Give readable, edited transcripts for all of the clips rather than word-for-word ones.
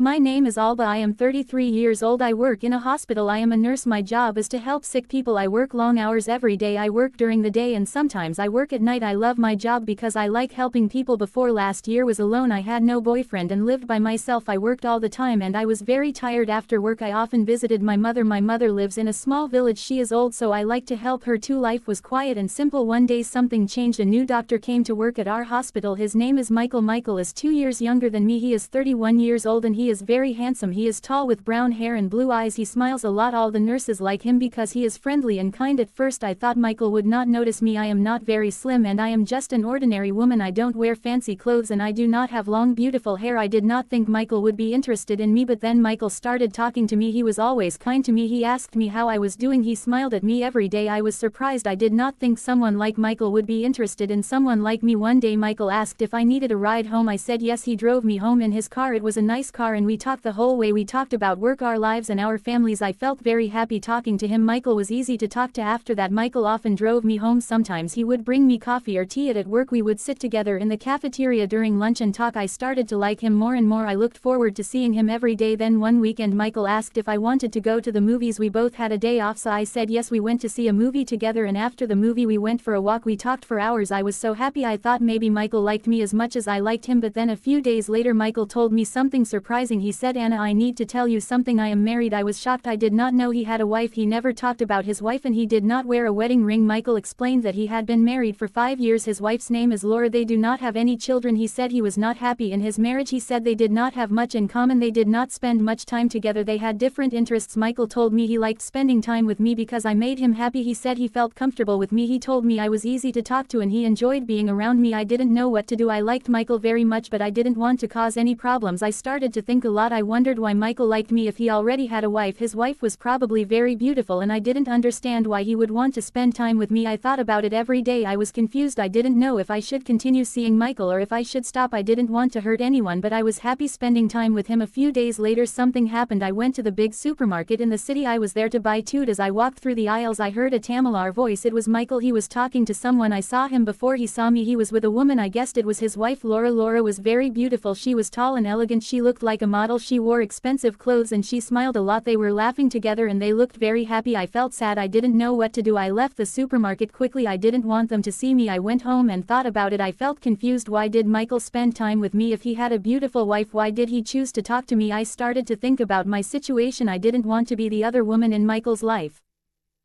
My name is Alba. I am 33 years old. I work in a hospital. I am a nurse. My job is to help sick people. I work long hours every day. I work during the day and sometimes I work at night. I love my job because I like helping people. Before last year was alone. I had no boyfriend and lived by myself. I worked all the time and I was very tired after work. I often visited my mother. My mother lives in a small village. She is old, so I like to help her too. Life was quiet and simple. One day something changed. A new doctor came to work at our hospital. His name is Michael. Michael is 2 years younger than me. He is 31 years old and he is very handsome. He is tall with brown hair and blue eyes. He smiles a lot. All the nurses like him because he is friendly and kind. At first I thought Michael would not notice me. I am not very slim and I am just an ordinary woman. I don't wear fancy clothes and I do not have long beautiful hair. I did not think Michael would be interested in me, but then Michael started talking to me. He was always kind to me. He asked me how I was doing. He smiled at me every day. I was surprised. I did not think someone like Michael would be interested in someone like me. One day Michael asked if I needed a ride home. I said yes. He drove me home in his car. It was a nice car and we talked the whole way. We talked about work, our lives and our families. I felt very happy talking to him. Michael was easy to talk to. After that Michael often drove me home. Sometimes he would bring me coffee or tea. At work we would sit together in the cafeteria during lunch and talk. I started to like him more and more. I looked forward to seeing him every day. Then one weekend Michael asked if I wanted to go to the movies. We both had a day off, so I said yes. We went to see a movie together and after the movie we went for a walk. We talked for hours. I was so happy. I thought maybe Michael liked me as much as I liked him, but then a few days later Michael told me something surprising. He said, "Anna, I need to tell you something. I am married." I was shocked. I did not know he had a wife. He never talked about his wife and he did not wear a wedding ring. Michael explained that he had been married for 5 years. His wife's name is Laura. They do not have any children. He said he was not happy in his marriage. He said they did not have much in common. They did not spend much time together. They had different interests. Michael told me he liked spending time with me because I made him happy. He said he felt comfortable with me. He told me I was easy to talk to and he enjoyed being around me. I didn't know what to do. I liked Michael very much, but I didn't want to cause any problems. I started to think a lot. I wondered why Michael liked me if he already had a wife. His wife was probably very beautiful and I didn't understand why he would want to spend time with me. I thought about it every day. I was confused. I didn't know if I should continue seeing Michael or if I should stop. I didn't want to hurt anyone, but I was happy spending time with him. A few days later something happened. I went to the big supermarket in the city. I was there to buy food. As I walked through the aisles I heard a Tamilar voice. It was Michael. He was talking to someone. I saw him before he saw me. He was with a woman. I guessed it was his wife Laura. Laura was very beautiful. She was tall and elegant. She looked like a model. She wore expensive clothes and she smiled a lot. They were laughing together and they looked very happy. I felt sad. I didn't know what to do. I left the supermarket quickly. I didn't want them to see me. I went home and thought about it. I felt confused. Why did Michael spend time with me if he had a beautiful wife? Why did he choose to talk to me? I started to think about my situation. I didn't want to be the other woman in Michael's life.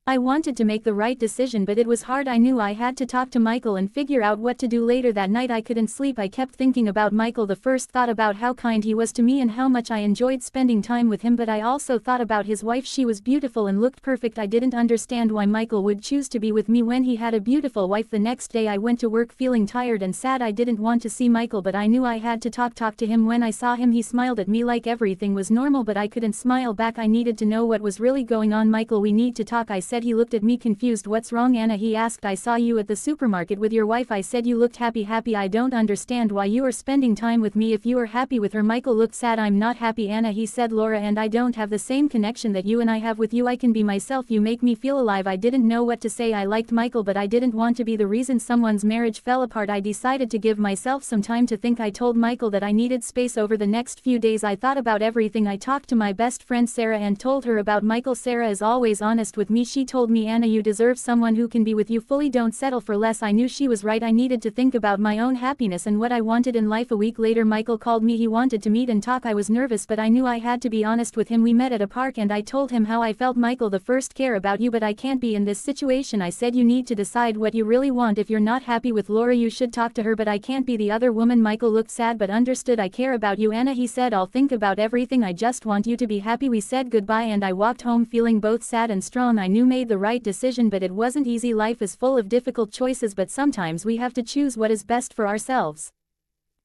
I wanted to make the right decision, but it was hard. I knew I had to talk to Michael and figure out what to do. Later that night I couldn't sleep. I kept thinking about Michael. The first thought about how kind he was to me and how much I enjoyed spending time with him, but I also thought about his wife. She was beautiful and looked perfect. I didn't understand why Michael would choose to be with me when he had a beautiful wife. The next day I went to work feeling tired and sad. I didn't want to see Michael, but I knew I had to talk to him. When I saw him he smiled at me like everything was normal, but I couldn't smile back. I needed to know what was really going on. Michael, we need to talk, I said. He looked at me confused. What's wrong, Anna? He asked. I saw you at the supermarket with your wife. I said you looked happy. I don't understand why you are spending time with me if you are happy with her. Michael looked sad. I'm not happy, Anna, he said. Laura and I don't have the same connection that you and I have with you. I can be myself. You make me feel alive. I didn't know what to say. I liked Michael, but I didn't want to be the reason someone's marriage fell apart. I decided to give myself some time to think. I told Michael that I needed space. Over the next few days I thought about everything. I talked to my best friend Sarah and told her about Michael. Sarah is always honest with me. She told me, Anna, you deserve someone who can be with you fully. Don't settle for less. I knew she was right. I needed to think about my own happiness and what I wanted in life. A week later Michael called me. He wanted to meet and talk. I was nervous, but I knew I had to be honest with him. We met at a park and I told him how I felt. Michael, the first care about you, but I can't be in this situation. I said you need to decide what you really want. If you're not happy with Laura you should talk to her, but I can't be the other woman. Michael looked sad but understood. I care about you, Anna, he said. I'll think about everything. I just want you to be happy. We said goodbye and I walked home feeling both sad and strong. I knew made the right decision, but it wasn't easy. Life is full of difficult choices, but sometimes we have to choose what is best for ourselves.